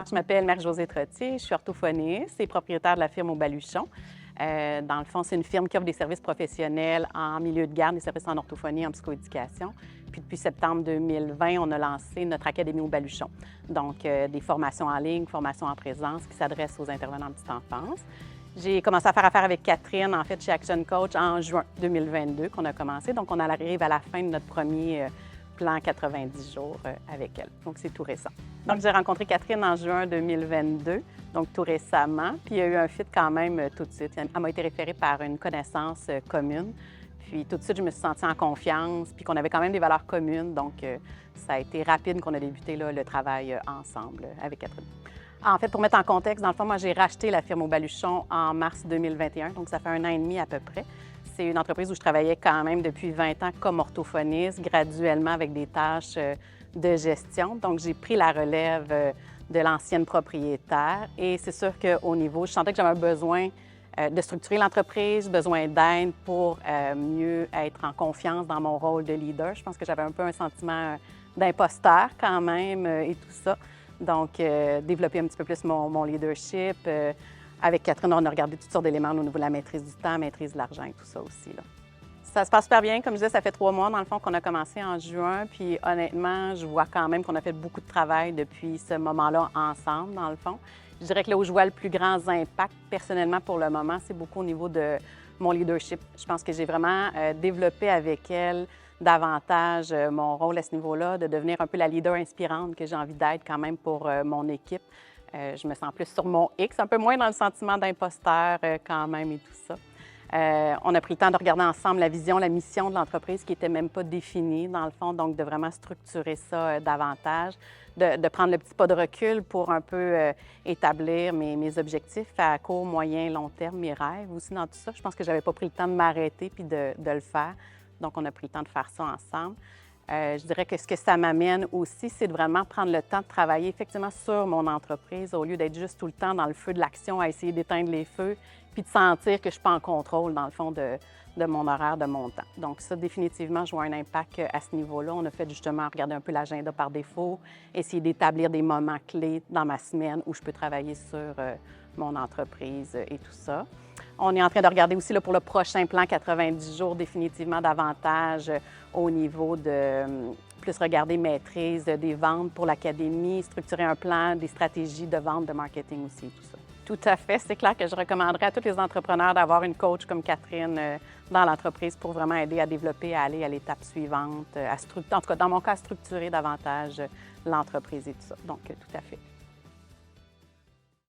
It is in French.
je m'appelle Marie-Josée Trottier, je suis orthophoniste et propriétaire de la firme Au Baluchon. Dans le fond, c'est une firme qui offre des services professionnels en milieu de garde, des services en orthophonie, en psychoéducation. Puis depuis septembre 2020, on a lancé notre Académie Au Baluchon. Donc, des formations en ligne, formations en présence qui s'adressent aux intervenants en petite enfance. J'ai commencé à faire affaire avec Catherine, en fait, chez Action Coach en juin 2022 qu'on a commencé. Donc, on arrive à la fin de notre premier plan 90 jours avec elle. Donc, c'est tout récent. Donc, j'ai rencontré Catherine en juin 2022, donc tout récemment. Puis, il y a eu un fit quand même tout de suite. Elle m'a été référée par une connaissance commune. Puis, tout de suite, je me suis sentie en confiance, puis qu'on avait quand même des valeurs communes. Donc, ça a été rapide qu'on a débuté là, le travail ensemble avec Catherine. En fait, pour mettre en contexte, dans le fond, moi, j'ai racheté la firme Au Baluchon en mars 2021, donc ça fait 1 an et demi à peu près. C'est une entreprise où je travaillais quand même depuis 20 ans comme orthophoniste, graduellement avec des tâches de gestion. Donc, j'ai pris la relève de l'ancienne propriétaire et c'est sûr qu'au niveau, je sentais que j'avais un besoin de structurer l'entreprise, besoin d'aide pour mieux être en confiance dans mon rôle de leader. Je pense que j'avais un peu un sentiment d'imposteur quand même et tout ça. Donc, développer un petit peu plus mon leadership. Avec Catherine, on a regardé toutes sortes d'éléments au niveau de la maîtrise du temps, maîtrise de l'argent et tout ça aussi, là. Ça se passe super bien. Comme je disais, ça fait 3 mois, dans le fond, qu'on a commencé en juin. Puis honnêtement, je vois quand même qu'on a fait beaucoup de travail depuis ce moment-là ensemble, dans le fond. Je dirais que là où je vois le plus grand impact, personnellement, pour le moment, c'est beaucoup au niveau de mon leadership. Je pense que j'ai vraiment développé avec elle davantage mon rôle à ce niveau-là, de devenir un peu la leader inspirante que j'ai envie d'être quand même pour mon équipe. Je me sens plus sur mon X, un peu moins dans le sentiment d'imposteur quand même et tout ça. On a pris le temps de regarder ensemble la vision, la mission de l'entreprise qui n'était même pas définie, dans le fond, donc de vraiment structurer ça davantage, de prendre le petit pas de recul pour un peu établir mes objectifs à court, moyen, long terme, mes rêves aussi dans tout ça. Je pense que je n'avais pas pris le temps de m'arrêter puis de le faire. Donc, on a pris le temps de faire ça ensemble. Je dirais que ce que ça m'amène aussi, c'est de vraiment prendre le temps de travailler effectivement sur mon entreprise au lieu d'être juste tout le temps dans le feu de l'action à essayer d'éteindre les feux puis de sentir que je suis pas en contrôle, dans le fond, de mon horaire, de mon temps. Donc ça, définitivement, je vois un impact à ce niveau-là. On a fait justement regarder un peu l'agenda par défaut, essayer d'établir des moments clés dans ma semaine où je peux travailler sur mon entreprise et tout ça. On est en train de regarder aussi là, pour le prochain plan 90 jours, définitivement davantage au niveau de plus regarder maîtrise des ventes pour l'académie, structurer un plan, des stratégies de vente, de marketing aussi, tout ça. Tout à fait. C'est clair que je recommanderais à tous les entrepreneurs d'avoir une coach comme Catherine dans l'entreprise pour vraiment aider à développer, à aller à l'étape suivante, en tout cas, dans mon cas, à structurer davantage l'entreprise et tout ça. Donc, tout à fait.